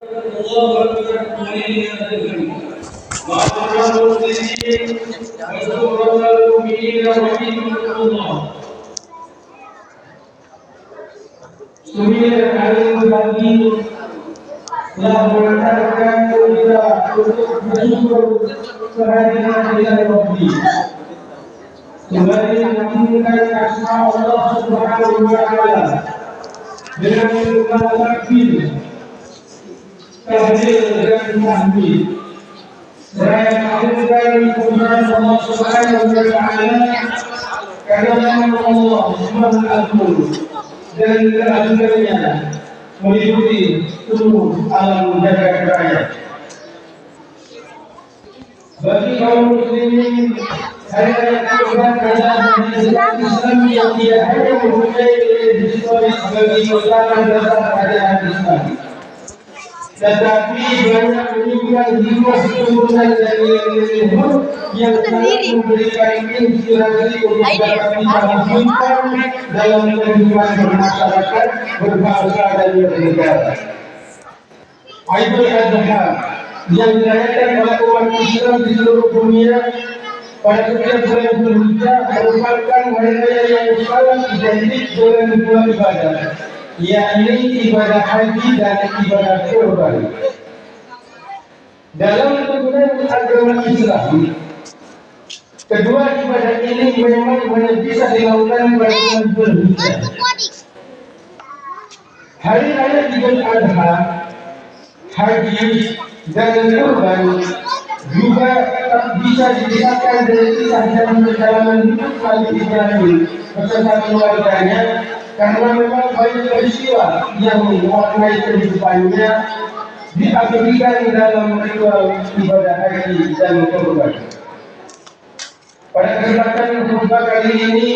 الله أكبر معشر المسلمين وسورة المؤمنين رحمكم الله. Sembilan hari pagi telah mengantarkan kita untuk bersyukur kehadiran Ilahi Rabbi. Kembali mengaturkan asma Allah Subhanahu wa Ta'ala dengan mengucapkan takbir, tahlil dan tahmid. Seraya mengaturkan kebenaran Allah Subhanahu wa Ta'ala karena Allah Subhanahu wa Ta'ala dan keadilannya meliputi seluruh alam jagat raya. Bagi kaum muslimin, hari raya Kurban adalah Islam yang tidak hanya mempunyai historis bagi usaha dasar kerajaan Islam, tetapi banyak meninggal jiwa keturunan dari leluhur yang sangat memberikan inspirasi untuk dapat diperhatikan dalam kehidupan bermasyarakat, berbangsa dan bernegara. Idul Adha yang dirayakan oleh umat Islam di seluruh dunia pada setiap bulan Zulhijjah merupakan hari raya yang sangat identik dengan dua ibadah, yakni ibadah haji dan ibadah kurban. Dalam tuntunan agama Islam, kedua ibadah ini memang hanya bisa dilakukan pada bulan Zulhijjah. Hari raya Idul Adha, haji dan kurban juga bisa dipisahkan dari kisah dan perjalanan hidup Nabi Ibrahim beserta keluarganya, karena memang banyak peristiwa yang mewarnai kehidupannya diabadikan dalam ritual ibadah haji dan kurban. Pada kesempatan khutbah kali ini,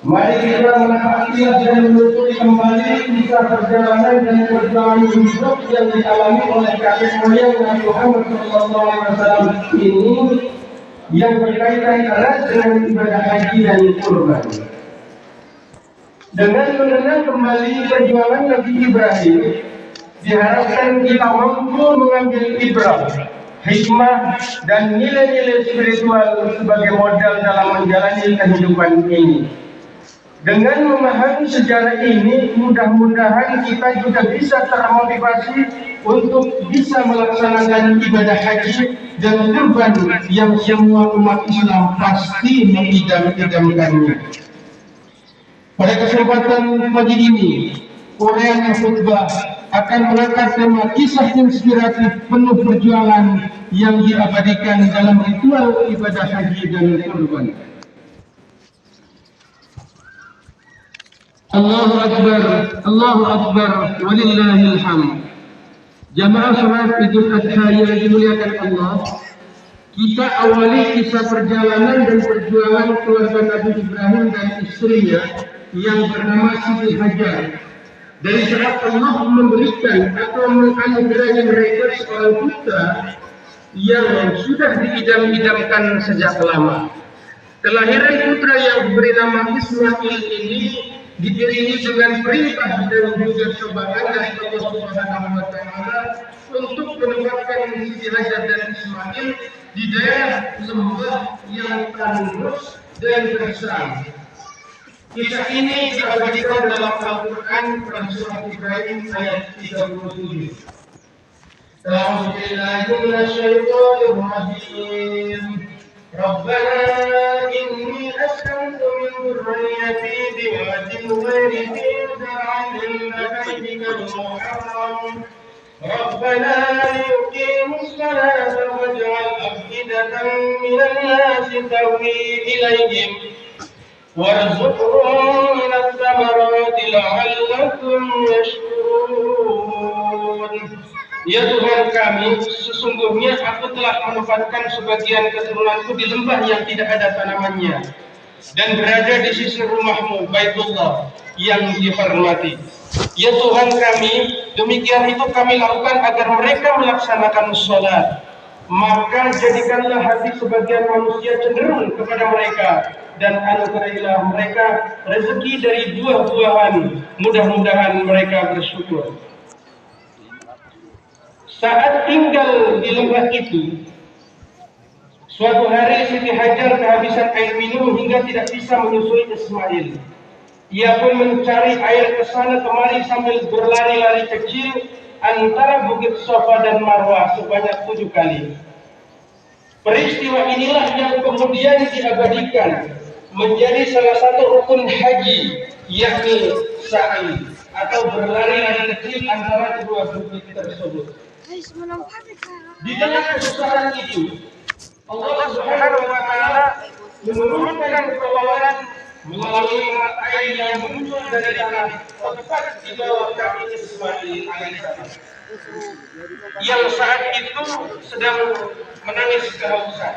mari kita menafsir dan menelusuri kembali kisah perjalanan dan perjuangan hidup yang dialami oleh kakek moyang Nabi Muhammad SAW ini, yang berkaitan erat dengan ibadah haji dan kurban. Dengan mengenal kembali perjuangan Nabi Ibrahim, diharapkan kita mampu mengambil ibrah, hikmah dan nilai-nilai spiritual sebagai modal dalam menjalani kehidupan ini. Dengan memahami sejarah ini, mudah-mudahan kita juga bisa termotivasi untuk bisa melaksanakan ibadah haji dan kurban yang semua umat Islam pasti mengidam-idamkannya. Pada kesempatan pagi ini, uraian khutbah akan mengangkat tema kisah inspiratif penuh perjuangan yang diabadikan dalam ritual ibadah haji dan kurban. Allahu Akbar, walillahil hamd. Jamaah salat Idul Adha yang dimuliakan Allah, kita awali kisah perjalanan dan perjuangan keluarga Nabi Ibrahim dan istrinya yang bernama Siti Hajar. Dari saat Allah memberikan atau menganugerahi mereka seorang putra yang sudah diidam-idamkan sejak lama. Kelahiran putra yang beri nama Ismail ini diiringi dengan perintah dan juga cobaan dari Allah Subhanahu wa Ta'ala untuk menempatkan Siti Hajar dan Ismail di daerah lembah yang tandus dan gersang. Kisah ini diabadikan dalam Al-Quran pada surah Ibrahim ayat 37. A'udzu billahi minasyaitonir rajim. Rabbana inni askantu min dhurriyyati biwadin ghairi dhi zar'in 'inda baytikal muharram. Rabbana liyuqimus salata waj'al af'idatan minan nasi tahwi ilayhim warzuqhum minats thamarati la'allakum yashkurun. Ya Tuhan kami, sesungguhnya aku telah menempatkan sebagian keturunanku di lembah yang tidak ada tanamannya dan berada di sisi rumahmu Baitullah yang dihormati. Ya Tuhan kami, demikian itu kami lakukan agar mereka melaksanakan sholat. Maka jadikanlah hati sebagian manusia cenderung kepada mereka dan anugerahilah mereka rezeki dari buah-buahan. Mudah-mudahan mereka bersyukur. Saat tinggal di lembah itu, suatu hari Siti Hajar kehabisan air minum hingga tidak bisa menyusui Ismail. Ia pun mencari air ke sana kemari sambil berlari-lari kecil antara Bukit Safa dan Marwah sebanyak 7 kali. Peristiwa inilah yang kemudian diabadikan menjadi salah satu rukun haji, yakni sa'i atau berlari-lari kecil antara kedua bukit tersebut. Di tengah kesusahan itu, Allah Subhanahu wa Ta'ala menurunkan pertolongan melalui mata air yang muncul dari tanah tepat di bawah kaki Ismail alaihissalam, yang saat itu sedang menangis kehausan.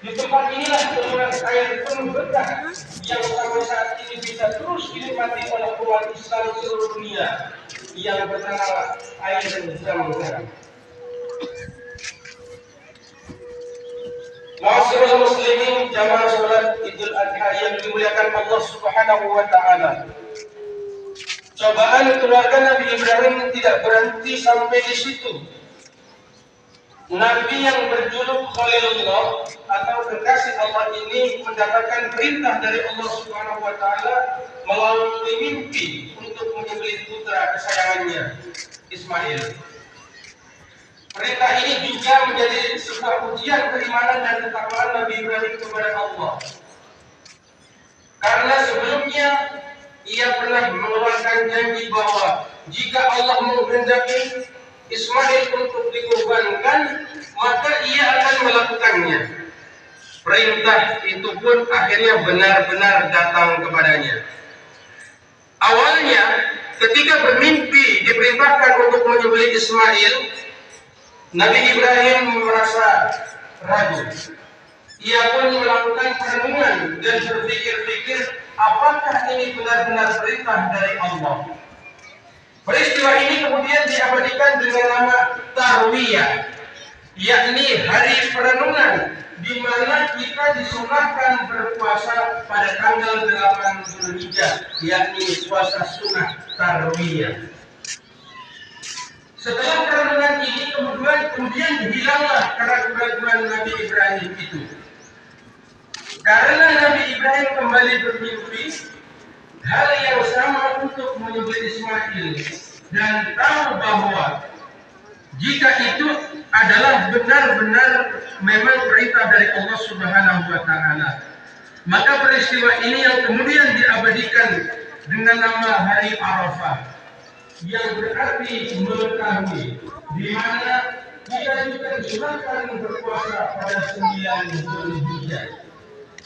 Di tempat inilah saluran air penuh berkah yang sampai saat ini bisa terus dinikmati oleh umat Islam seluruh dunia yang bernama air Zam-Zam. Ma'asyiral muslimin, jamaah salat Idul Adha yang dimuliakan Allah Subhanahu wa Ta'ala. Cobaan keluarga Nabi Ibrahim tidak berhenti sampai di situ. Nabi yang berjuluk Khalilullah atau kekasih Allah ini mendapatkan perintah dari Allah Subhanahu wa Ta'ala melalui mimpi untuk menyembelih putra kesayangannya, Ismail. Perintah ini juga menjadi sebuah ujian keimanan dan ketakwaan Nabi Ibrahim kepada Allah. Karena sebelumnya ia pernah mengeluarkan janji bahwa jika Allah menghendaki Ismail untuk dikurbankan, maka ia akan melakukannya. Perintah itu pun akhirnya benar-benar datang kepadanya. Awalnya, ketika bermimpi diperintahkan untuk menyembelih Ismail, Nabi Ibrahim merasa ragu. Ia pun melakukan perenungan dan berpikir-pikir apakah ini benar-benar perintah dari Allah. Peristiwa ini kemudian diabadikan dengan nama Tarwiyah, yakni hari perenungan, di mana kita disunahkan berpuasa pada tanggal 8 Zulhijjah, yakni puasa sunnah Tarwiyah. Setelah perenungan ini kemudian hilanglah keraguan Nabi Ibrahim itu. Karena Nabi Ibrahim kembali bermimpi hal yang sama untuk menyembelih Ismail dan tahu bahwa jika itu adalah benar-benar memang perintah dari Allah Subhanahu wa Ta'ala, maka peristiwa ini yang kemudian diabadikan dengan nama Hari Arafah, yang berarti mengetahui, di mana kita juga disunahkan berpuasa pada 9 Zulhijjah,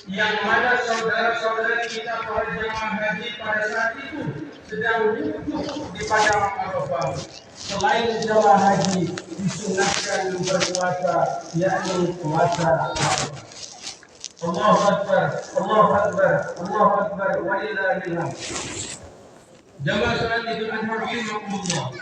yang mana saudara-saudara kita para jemaah haji pada saat itu sedang wukuf di padang Arafah. Selain jemaah haji disunahkan berpuasa, yakni puasa Arafah. Allahu Akbar, Allahu Akbar, Allahu Akbar, walillahil hamd. Jamaah salat Idul Adha rahimakumullah.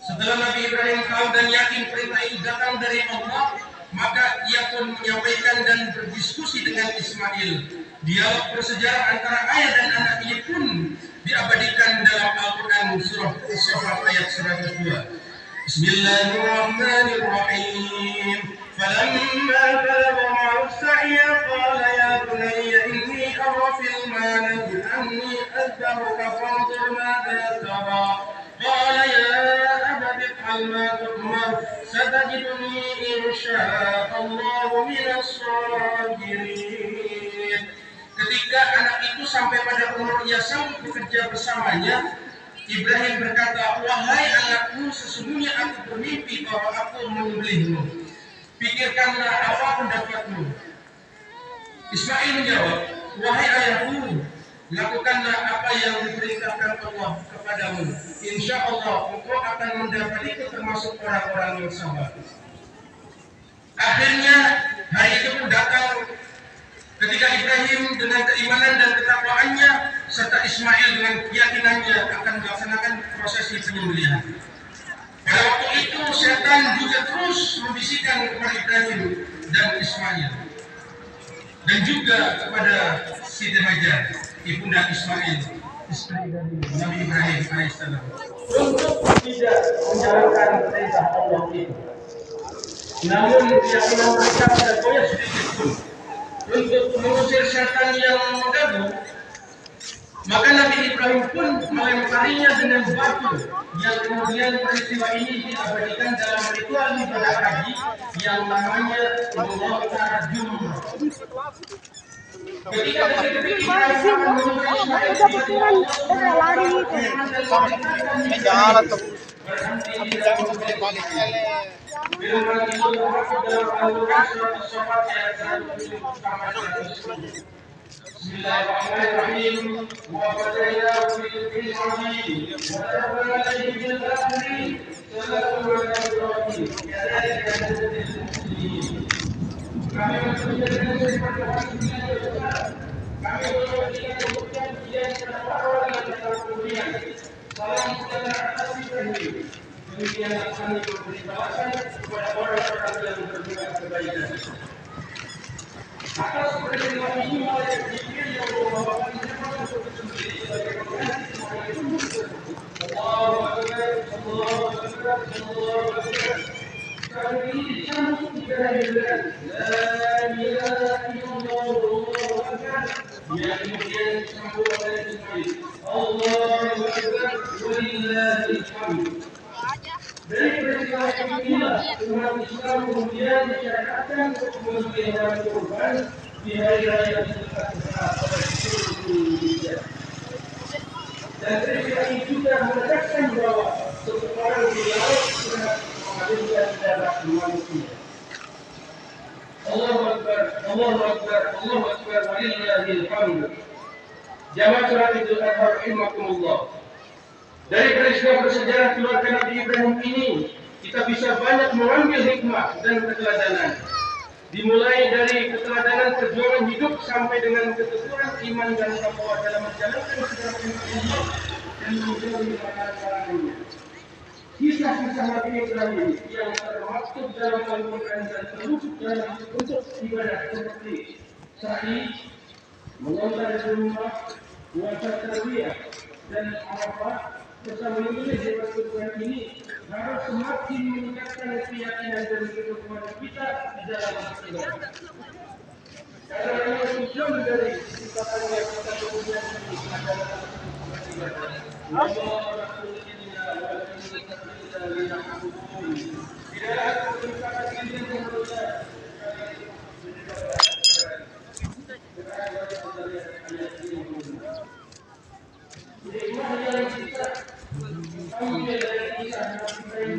Setelah Nabi Ibrahim tahu dan yakin perintah itu datang dari Allah, maka ia pun menyampaikan dan berdiskusi dengan Ismail. Dialog bersejarah antara ayah dan anaknya pun diabadikan dalam Al-Quran surah As-Saffat ayat 102. Bismillahirrahmanirrahim. فَلَمَّا بَلَغَ مَعَهُ السَّعْيَ قَالَ يَا بُنَيَّ إِنِّي أَرَىٰ فِي الْمَنَامِ أَنِّي أَذْبَحُكَ فَانظُرْ مَاذَا تَرَىٰ قَالَ يَا أَبَتِ افْعَلْ مَا تُؤْمَرُ سَتَجِدُنِي إِنْ شَاءَ اللَّهُ مِنَ الصَّابِرِينَ. Ketika anak itu sampai pada umur ia sanggup bekerja bersamanya, Ibrahim berkata, "Wahai anakku, sesungguhnya aku bermimpi bahwa aku menyembelihmu. Pikirkanlah apa pendapatmu." Ismail menjawab, "Wahai ayahku, lakukanlah apa yang diperintahkan Allah kepadamu. Insya Allah engkau akan mendapatiku termasuk orang-orang yang sabar." Akhirnya hari itu pun datang ketika Ibrahim dengan keimanan dan ketakwaannya serta Ismail dengan keyakinannya akan melaksanakan prosesi penyembelihan. Pada waktu itu setan juga terus membisikkan kepada Ibrahim dan Ismail dan juga kepada Siti Hajar, ibunda Ismail. istri dari Nabi Ibrahim alaihissalam untuk tidak menjalankan perintah Allah itu. Namun keyakinan mereka tidak boleh sedikit pun untuk mengusir setan yang mengganggu. Maka Nabi Ibrahim pun melemparinya dengan batu yang kemudian peristiwa ini diabadikan dalam ritual ibadah haji yang namanya Allah Ta'ajum. Ketika Nabi Ibrahim mengumpulkan Ismail Bismillahirrahmanirrahim. Wa fadainahu bil azim wa tabarakahu bil akhirin. Sallallahu alaihi wa sallam. Kami mengucapkan kami mengucapkan kemudian orang yang kemudian salam sejahtera atas Ibrahim. Demikian kami memberi balasan kepada orang-orang yang berbuat kebaikan. Atas peristiwa ini oleh Jibril yang membawakan jemaah untuk sendiri sebagai pengganti Allahu Akbar, Allahu Akbar, Allahu Akbar. Kami ini disambut dengan La ilaha illallah, Allahu Akbar. Yang kemudian disambut oleh Jibril Allahu Akbar, walillahil hamd. Dari peristiwa inilah umat Islam kemudian disyariatkan untuk memberikan kurban di hari raya Idul Adha pada seluruh Indonesia. Dan peristiwa ini juga menegaskan bahwa seseorang di laut sudah mengalirkan darah manusia. Allahu Akbar, Allahu Akbar, Allahu Akbar, walillahil hamd. Jamaah salat Idul Adha rahimakumullah. Dari peristiwa bersejarah keluarga Nabi Ibrahim ini, kita bisa banyak mengambil hikmah dan keteladanan. Dimulai dari keteladanan perjuangan hidup sampai dengan keteguhan iman dan takwa dalam menjalankan segala perintah Allah dan menjauhi larangan-larangannya. Kisah-kisah Nabi Ibrahim yang termaktub dalam Al-Quran dan terwujud dalam bentuk ibadah seperti sa'i, melontar di rumah, puasa tarawih dan Arafah bersama menulis hewan kurban ini harus semakin meningkatkan keyakinan dan keteguhan kita di dalam beribadah. Karena yang tujuan dari sifatnya kita kemudian ini adalah beribadah. Allah Rasulullah wa Rasulullah tidak ada perintah ini yang berusaha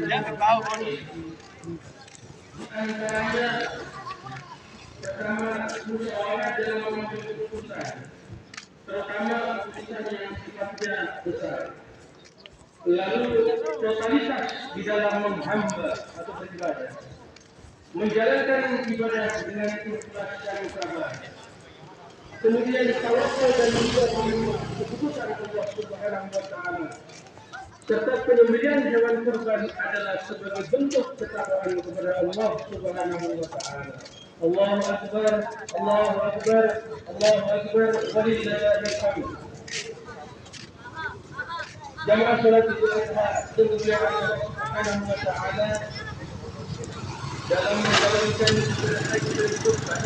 Jangan tahu ini. Antaranya pertama musyawarah dalam mengambil keputusan, terutama keputusan yang sifatnya besar. Lalu totalitas di dalam menghamba atau beribadah, menjalankan ibadah dengan ikhlas dan sabar. Kemudian tawakal dan menunggu keputusan Allah Subhanahu wa Ta'ala. Serta penyembelihan hewan kurban adalah sebagai bentuk ketakwaan kepada Allah Subhanahu wa Ta'ala. Allahu Akbar, Allahu Akbar, Allahu Akbar, walillahil hamd. Jamaah salat Idul Adha dengan Allah Subhanahu wa Ta'ala dalam menjalankan ibadah haji dan kurban,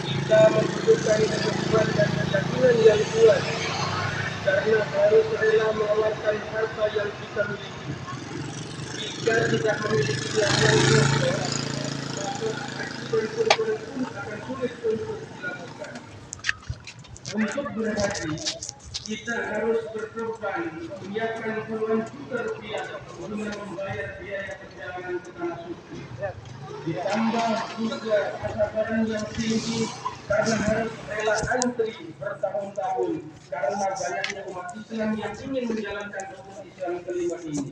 kita membutuhkan kekuatan dan keyakinan yang kuat, karena harus rela mengeluarkan harta yang kita miliki. Jika tidak memiliki yang lain, maka haji dan kurban pun akan sulit untuk dilakukan. Untuk berhaji, kita harus berkorban menyiapkan puluhan juta rupiah guna membayar biaya perjalanan ke tanah suci. Ditambah juga kesabaran yang tinggi karena harus rela antri bertahun-tahun karena banyaknya umat Islam yang ingin menjalankan rukun Islam kelima ini.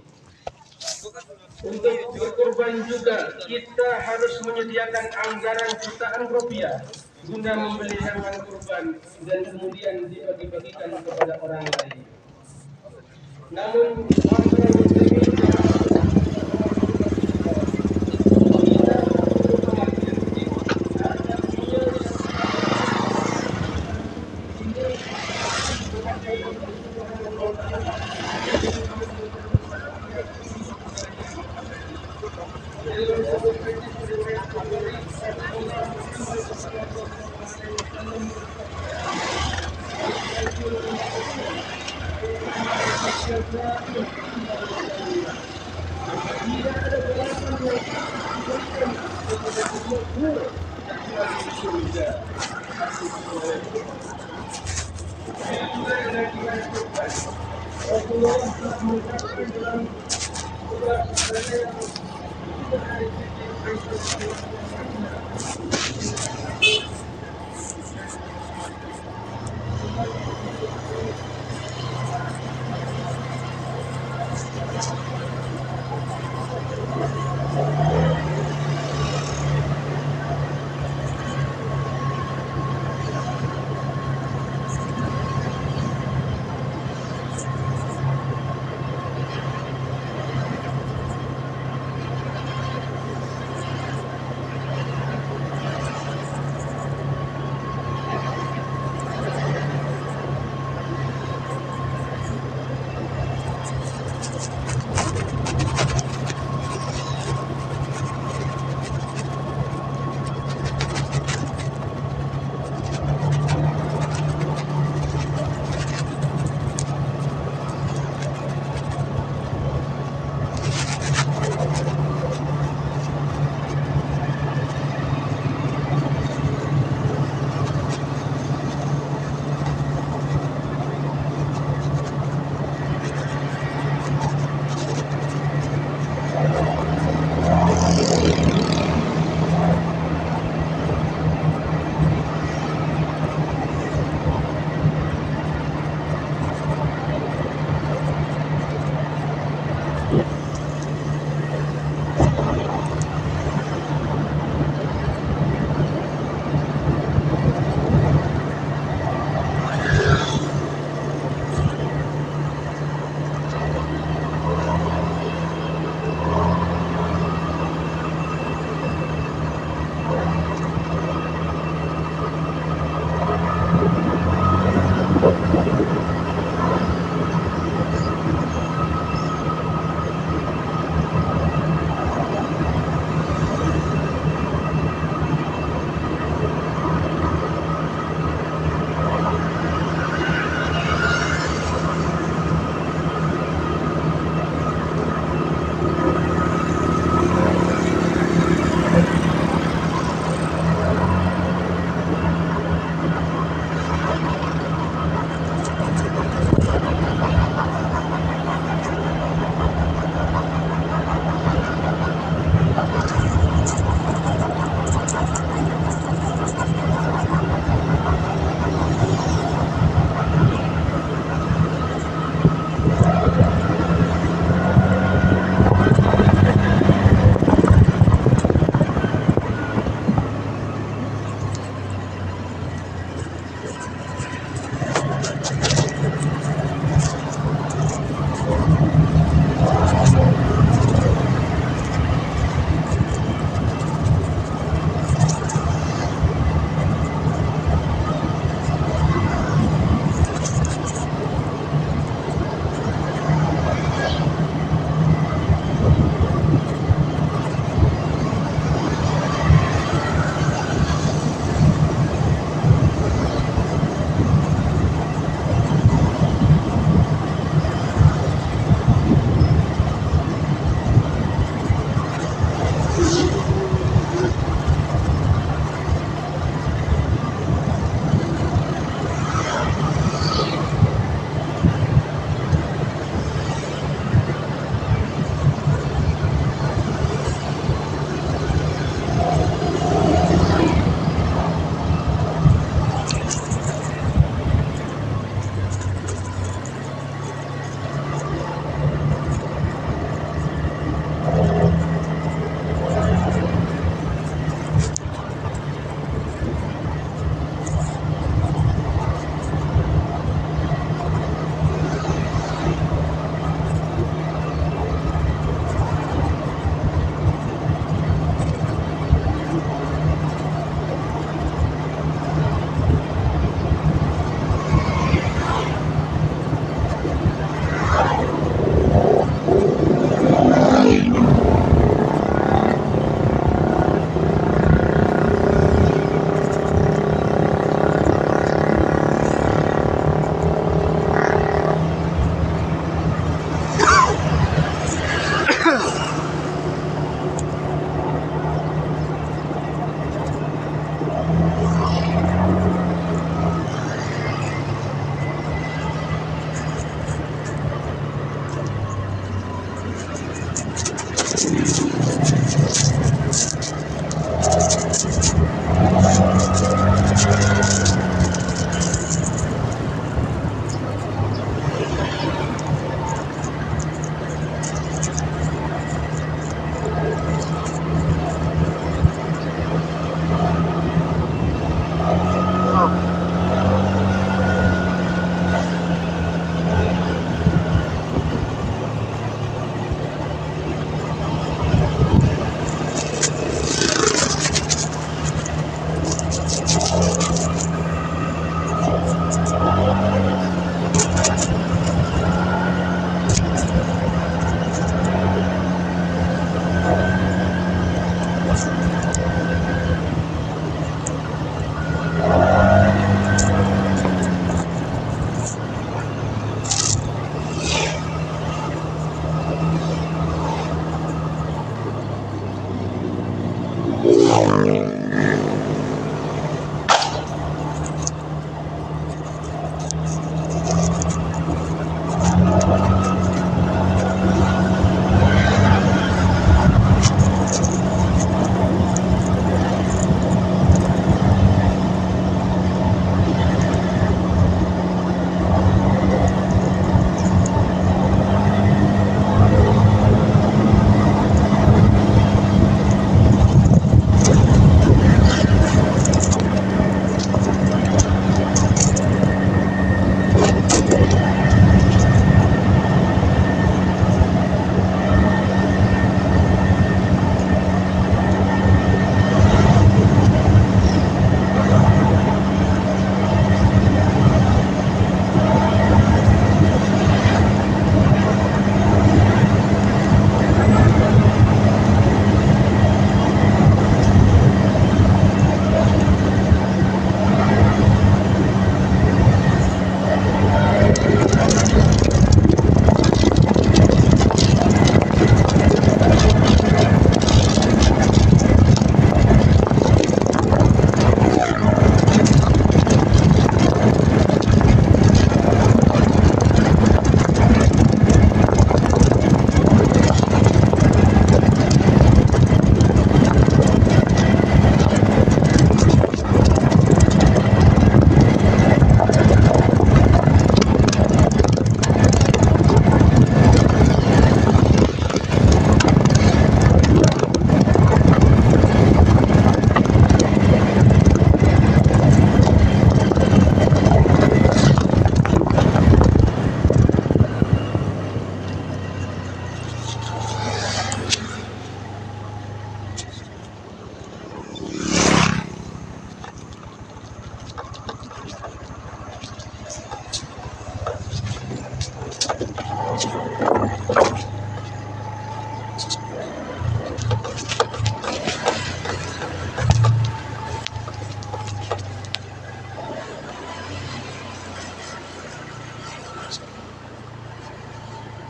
Untuk berkorban juga kita harus menyediakan anggaran jutaan rupiah guna membeli hewan kurban dan kemudian dibagi-bagikan kepada orang lain. Namun orang muslimin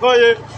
Oh yeah.